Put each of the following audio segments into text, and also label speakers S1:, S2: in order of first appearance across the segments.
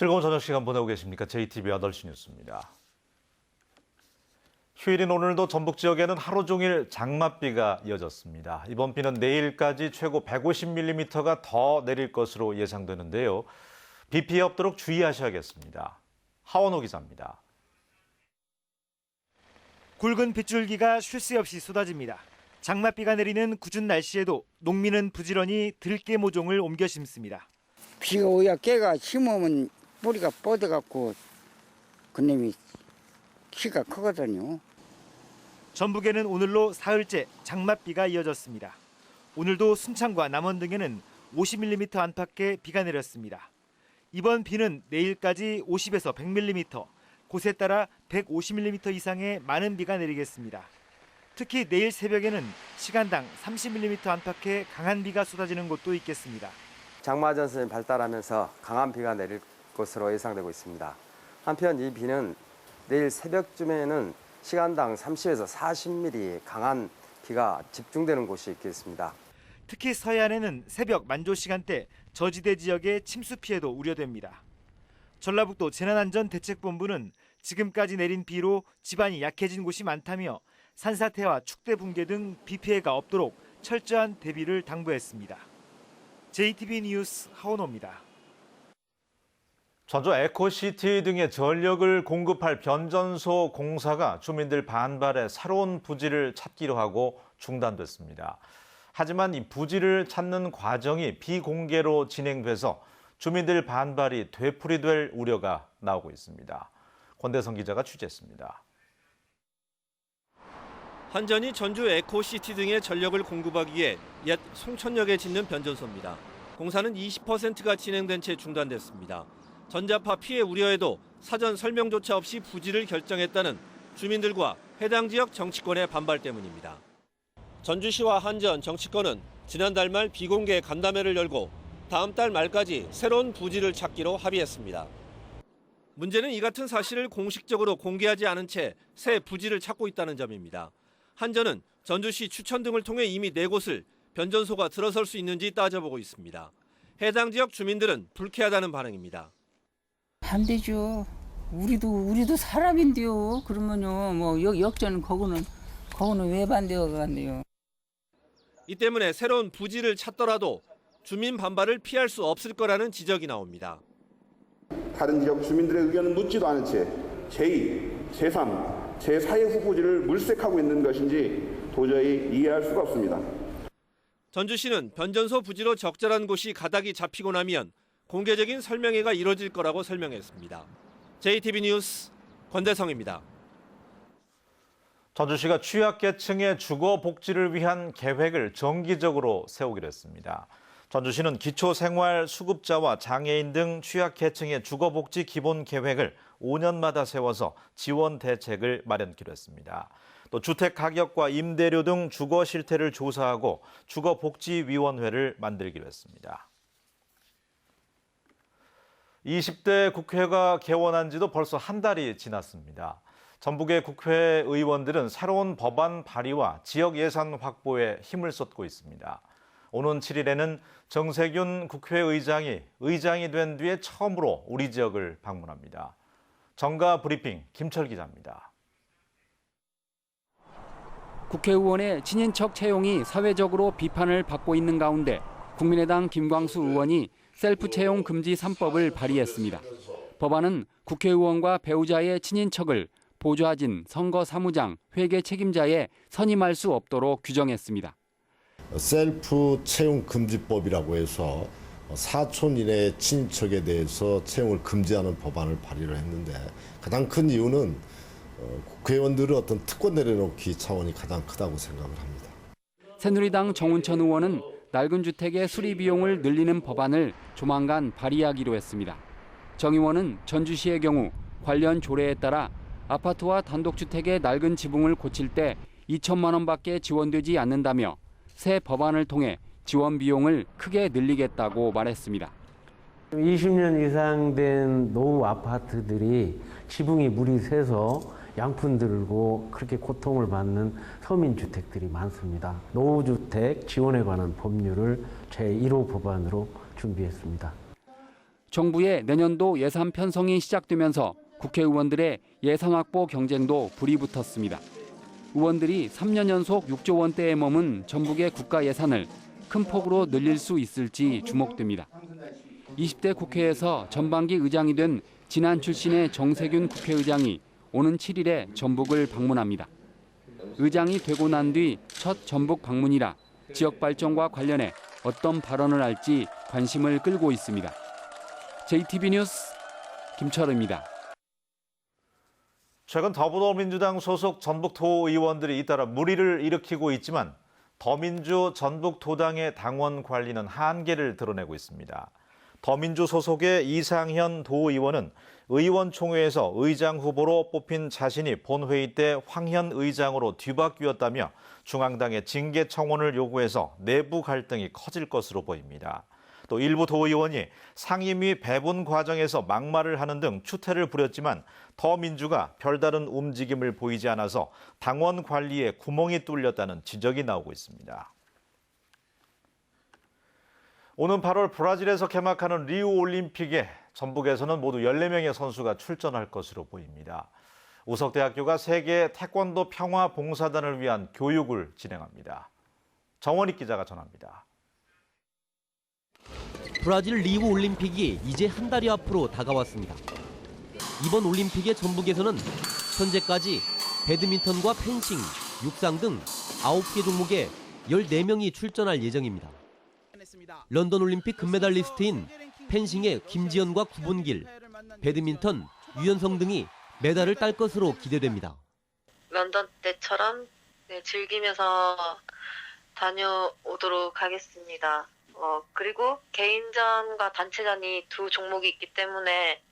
S1: 즐거운 저녁 시간 보내고 계십니까? JTBC 8시 뉴스입니다. 휴일인 오늘도 전북 지역에는 하루 종일 장맛비가 이어졌습니다. 이번 비는 내일까지 최고 150mm가 더 내릴 것으로 예상되는데요. 비 피해 없도록 주의하셔야겠습니다. 하원호 기자입니다.
S2: 굵은 빗줄기가 쉴 새 없이 쏟아집니다. 장맛비가 내리는 궂은 날씨에도 농민은 부지런히 들깨 모종을 옮겨 심습니다.
S3: 비가 오야 깨가 심으면 뿌리가 뻗어갖고 그놈이 키가 크거든요.
S2: 전북에는 오늘로 사흘째 장맛비가 이어졌습니다. 오늘도 순창과 남원 등에는 50mm 안팎의 비가 내렸습니다. 이번 비는 내일까지 50에서 100mm, 곳에 따라 150mm 이상의 많은 비가 내리겠습니다. 특히 내일 새벽에는 시간당 30mm 안팎의 강한 비가 쏟아지는 곳도 있겠습니다.
S4: 장마전선이 발달하면서 강한 비가 내릴 것으로 예상되고 있습니다. 한편 이 비는 내일 새벽쯤에는 시간당 30에서 40mm 강한 비가 집중되는 곳이 있겠습니다.
S2: 특히 서해안에는 새벽 만조 시간대 저지대 지역의 침수 피해도 우려됩니다. 전라북도 재난안전대책본부는 지금까지 내린 비로 지반이 약해진 곳이 많다며 산사태와 축대 붕괴 등 비 피해가 없도록 철저한 대비를 당부했습니다. JTBC 뉴스 하원호입니다.
S1: 전주 에코시티 등의 전력을 공급할 변전소 공사가 주민들 반발에 새로운 부지를 찾기로 하고 중단됐습니다. 하지만 이 부지를 찾는 과정이 비공개로 진행돼서 주민들 반발이 되풀이될 우려가 나오고 있습니다. 권대성 기자가 취재했습니다.
S5: 한전이 전주 에코시티 등의 전력을 공급하기 위해 옛 송천역에 짓는 변전소입니다. 공사는 20%가 진행된 채 중단됐습니다. 전자파 피해 우려에도 사전 설명조차 없이 부지를 결정했다는 주민들과 해당 지역 정치권의 반발 때문입니다. 전주시와 한전, 정치권은 지난달 말 비공개 간담회를 열고 다음 달 말까지 새로운 부지를 찾기로 합의했습니다. 문제는 이 같은 사실을 공식적으로 공개하지 않은 채 새 부지를 찾고 있다는 점입니다. 한전은 전주시 추천 등을 통해 이미 4곳을 변전소가 들어설 수 있는지 따져보고 있습니다. 해당 지역 주민들은 불쾌하다는 반응입니다.
S6: 안 되죠. 우리도 사람인데요. 그러면요, 뭐 역전 거기는 왜 반대가.
S5: 이 때문에 새로운 부지를 찾더라도 주민 반발을 피할 수 없을 거라는 지적이 나옵니다.
S7: 다른 지역 주민들의 의견을 묻지도 않은 채 제2, 제3, 제4의 후보지를 물색하고 있는 것인지 도저히 이해할 수가 없습니다.
S5: 전주시는 변전소 부지로 적절한 곳이 가닥이 잡히고 나면 공개적인 설명회가 이뤄질 거라고 설명했습니다. JTBC 뉴스 권대성입니다.
S1: 전주시가 취약계층의 주거 복지를 위한 계획을 정기적으로 세우기로 했습니다. 전주시는 기초생활수급자와 장애인 등 취약계층의 주거복지 기본 계획을 5년마다 세워서 지원 대책을 마련키로 했습니다. 또 주택 가격과 임대료 등 주거 실태를 조사하고 주거복지위원회를 만들기로 했습니다. 20대 국회가 개원한 지도 벌써 한 달이 지났습니다. 전북의 국회의원들은 새로운 법안 발의와 지역 예산 확보에 힘을 쏟고 있습니다. 오는 7일에는 정세균 국회의장이 의장이 된 뒤에 처음으로 우리 지역을 방문합니다. 정가 브리핑 김철 기자입니다.
S8: 국회의원의 친인척 채용이 사회적으로 비판을 받고 있는 가운데 국민의당 김광수 의원이 셀프 채용 금지 3법을 발의했습니다. 법안은 국회의원과 배우자의 친인척을 보좌진, 선거사무장, 회계 책임자에 선임할 수 없도록 규정했습니다.
S9: 셀프 채용 금지법이라고 해서 사촌 이내의 친인척에 대해서 채용을 금지하는 법안을 발의를 했는데 가장 큰 이유는 국회의원들의 어떤 특권 내려놓기 차원이 가장 크다고 생각을 합니다.
S8: 새누리당 정운천 의원은 낡은 주택의 수리 비용을 늘리는 법안을 조만간 발의하기로 했습니다. 정 의원은 전주시의 경우 관련 조례에 따라 아파트와 단독주택의 낡은 지붕을 고칠 때 2천만 원밖에 지원되지 않는다며 새 법안을 통해 지원 비용을 크게 늘리겠다고 말했습니다.
S10: 20년 이상 된 노후 아파트들이 지붕이 물이 새서 양푼 들고 그렇게 고통을 받는 서민주택들이 많습니다. 노후주택 지원에 관한 법률을 제1호 법안으로 준비했습니다.
S8: 정부의 내년도 예산 편성이 시작되면서 국회의원들의 예산 확보 경쟁도 불이 붙었습니다. 의원들이 3년 연속 6조 원대에 머문 전북의 국가 예산을 큰 폭으로 늘릴 수 있을지 주목됩니다. 20대 국회에서 전반기 의장이 된 진안 출신의 정세균 국회의장이 오는 7일에 전북을 방문합니다. 의장이 되고 난 뒤 첫 전북 방문이라 지역 발전과 관련해 어떤 발언을 할지 관심을 끌고 있습니다. JTB 뉴스 김철우입니다.
S1: 최근 더불어민주당 소속 전북도 의원들이 잇따라 물의를 일으키고 있지만 더민주 전북도당의 당원 관리는 한계를 드러내고 있습니다. 더민주 소속의 이상현 도의원은 의원총회에서 의장 후보로 뽑힌 자신이 본회의 때 황현 의장으로 뒤바뀌었다며 중앙당의 징계 청원을 요구해서 내부 갈등이 커질 것으로 보입니다. 또 일부 도의원이 상임위 배분 과정에서 막말을 하는 등 추태를 부렸지만 더민주가 별다른 움직임을 보이지 않아서 당원 관리에 구멍이 뚫렸다는 지적이 나오고 있습니다. 오는 8월 브라질에서 개막하는 리우올림픽에 전북에서는 모두 14명의 선수가 출전할 것으로 보입니다. 우석대학교가 세계 태권도 평화봉사단을 위한 교육을 진행합니다. 정원익 기자가 전합니다.
S11: 브라질 리우 올림픽이 이제 한 달이 앞으로 다가왔습니다. 이번 올림픽의 전북에서는 현재까지 배드민턴과 펜싱, 육상 등 9개 종목에 14명이 출전할 예정입니다. 런던 올림픽 금메달리스트인 펜싱의 김지연과 구본길, 배드민턴 유연성 등이 메달을 딸 것으로 기대됩니다.
S12: 런던 때처럼 즐기면서 다녀오도록 하겠습니다. 그리고 개인전과 단체전이 두 종목이 있기 때문에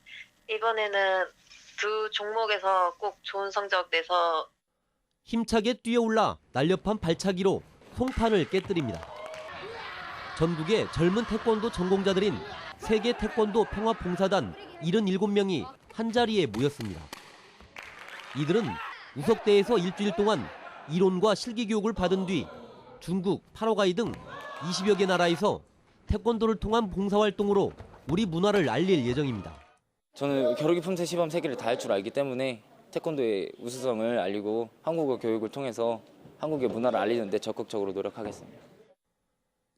S12: 이번에는 두 종목에서 꼭 좋은 성적 내서
S11: 힘차게 뛰어올라 날렵한 발차기로 송판을 깨뜨립니다. 전국의 젊은 태권도 전공자들인 세계 태권도 평화봉사단 77명이 한자리에 모였습니다. 이들은 우석대에서 일주일 동안 이론과 실기 교육을 받은 뒤 중국, 파라과이 등 20여 개 나라에서 태권도를 통한 봉사활동으로 우리 문화를 알릴 예정입니다.
S13: 저는 겨루기 품새 시범 3개를 다 할 줄 알기 때문에 태권도의 우수성을 알리고 한국어 교육을 통해서 한국의 문화를 알리는 데 적극적으로 노력하겠습니다.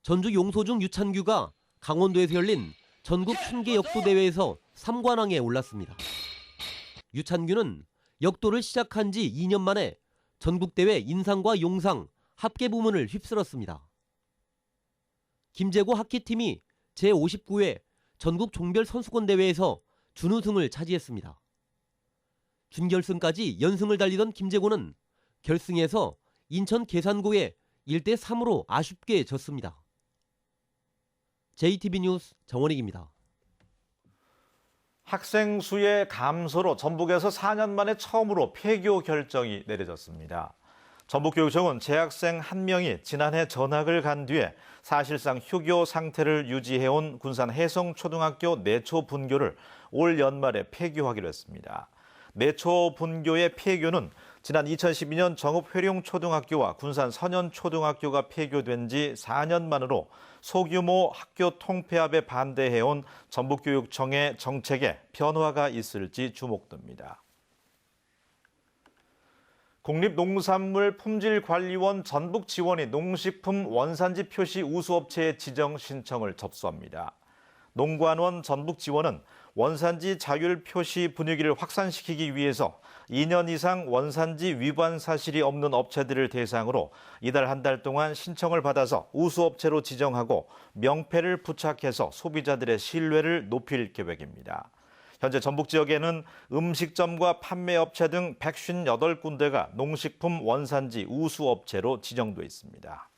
S11: 전주 용소중 유찬규가 강원도에서 열린 전국 춘계 역도 대회에서 3관왕에 올랐습니다. 유찬규는 역도를 시작한 지 2년 만에 전국대회 인상과 용상, 합계 부문을 휩쓸었습니다. 김재고 하키팀이 제59회 전국 종별 선수권 대회에서 준우승을 차지했습니다. 준결승까지 연승을 달리던 김재고는 결승에서 인천 계산고에 1대3으로 아쉽게 졌습니다. JTB 뉴스 정원익입니다.
S1: 학생 수의 감소로 전북에서 4년 만에 처음으로 폐교 결정이 내려졌습니다. 전북교육청은 재학생 1명이 지난해 전학을 간 뒤에 사실상 휴교 상태를 유지해온 군산 해성초등학교 내초 분교를 올 연말에 폐교하기로 했습니다. 내초 분교의 폐교는 지난 2012년 정읍 회룡초등학교와 군산 선현초등학교가 폐교된 지 4년 만으로 소규모 학교 통폐합에 반대해온 전북교육청의 정책에 변화가 있을지 주목됩니다. 국립농산물품질관리원 전북지원이 농식품 원산지 표시 우수업체의 지정 신청을 접수합니다. 농관원 전북지원은 원산지 자율 표시 분위기를 확산시키기 위해서 2년 이상 원산지 위반 사실이 없는 업체들을 대상으로 이달 한 달 동안 신청을 받아서 우수업체로 지정하고 명패를 부착해서 소비자들의 신뢰를 높일 계획입니다. 현재 전북 지역에는 음식점과 판매업체 등 158군데가 농식품 원산지 우수업체로 지정돼 있습니다.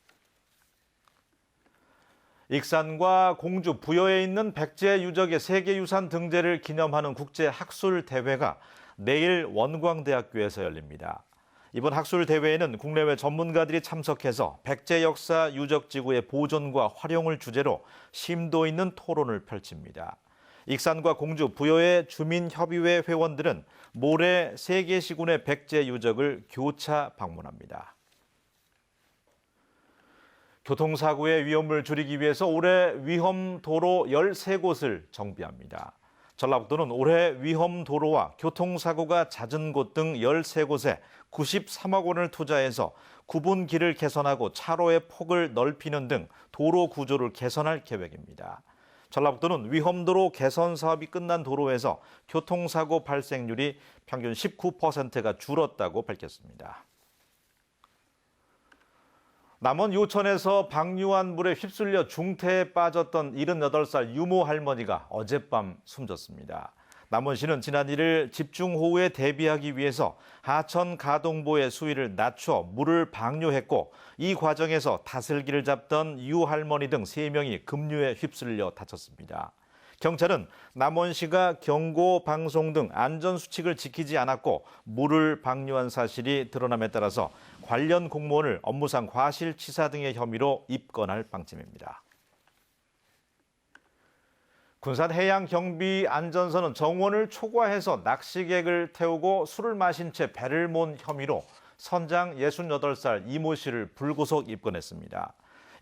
S1: 익산과 공주, 부여에 있는 백제 유적의 세계유산 등재를 기념하는 국제학술대회가 내일 원광대학교에서 열립니다. 이번 학술대회에는 국내외 전문가들이 참석해서 백제 역사 유적지구의 보존과 활용을 주제로 심도 있는 토론을 펼칩니다. 익산과 공주, 부여의 주민협의회 회원들은 모레 세계시군의 백제 유적을 교차 방문합니다. 교통사고의 위험을 줄이기 위해서 올해 위험도로 13곳을 정비합니다. 전라북도는 올해 위험도로와 교통사고가 잦은 곳 등 13곳에 93억 원을 투자해서 구분길을 개선하고 차로의 폭을 넓히는 등 도로 구조를 개선할 계획입니다. 전라북도는 위험도로 개선 사업이 끝난 도로에서 교통사고 발생률이 평균 19%가 줄었다고 밝혔습니다. 남원 요천에서 방류한 물에 휩쓸려 중태에 빠졌던 78살 유모 할머니가 어젯밤 숨졌습니다. 남원시는 지난 1일 집중호우에 대비하기 위해서 하천 가동보의 수위를 낮춰 물을 방류했고 이 과정에서 다슬기를 잡던 유 할머니 등 3명이 급류에 휩쓸려 다쳤습니다. 경찰은 남원시가 경고 방송 등 안전수칙을 지키지 않았고 물을 방류한 사실이 드러남에 따라서 관련 공무원을 업무상 과실치사 등의 혐의로 입건할 방침입니다. 군산해양경비안전선은 정원을 초과해서 낚시객을 태우고 술을 마신 채 배를 몬 혐의로 선장 68살 이모 씨를 불구속 입건했습니다.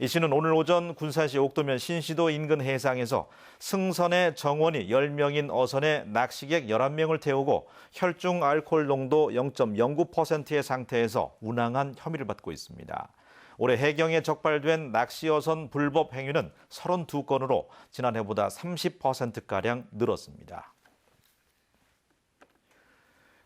S1: 이 씨는 오늘 오전 군산시 옥도면 신시도 인근 해상에서 승선의 정원이 10명인 어선에 낚시객 11명을 태우고 혈중 알코올 농도 0.09%의 상태에서 운항한 혐의를 받고 있습니다. 올해 해경에 적발된 낚시어선 불법 행위는 32건으로 지난해보다 30%가량 늘었습니다.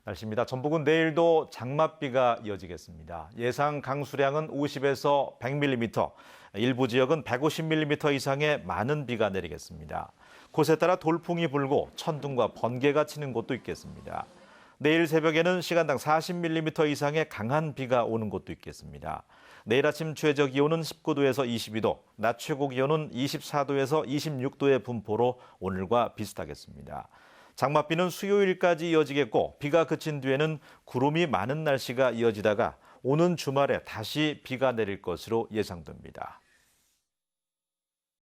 S1: 날씨입니다. 전북은 내일도 장맛비가 이어지겠습니다. 예상 강수량은 50에서 100mm, 일부 지역은 150mm 이상의 많은 비가 내리겠습니다. 곳에 따라 돌풍이 불고 천둥과 번개가 치는 곳도 있겠습니다. 내일 새벽에는 시간당 40mm 이상의 강한 비가 오는 곳도 있겠습니다. 내일 아침 최저 기온은 19도에서 22도, 낮 최고 기온은 24도에서 26도의 분포로 오늘과 비슷하겠습니다. 장맛비는 수요일까지 이어지겠고 비가 그친 뒤에는 구름이 많은 날씨가 이어지다가 오는 주말에 다시 비가 내릴 것으로 예상됩니다.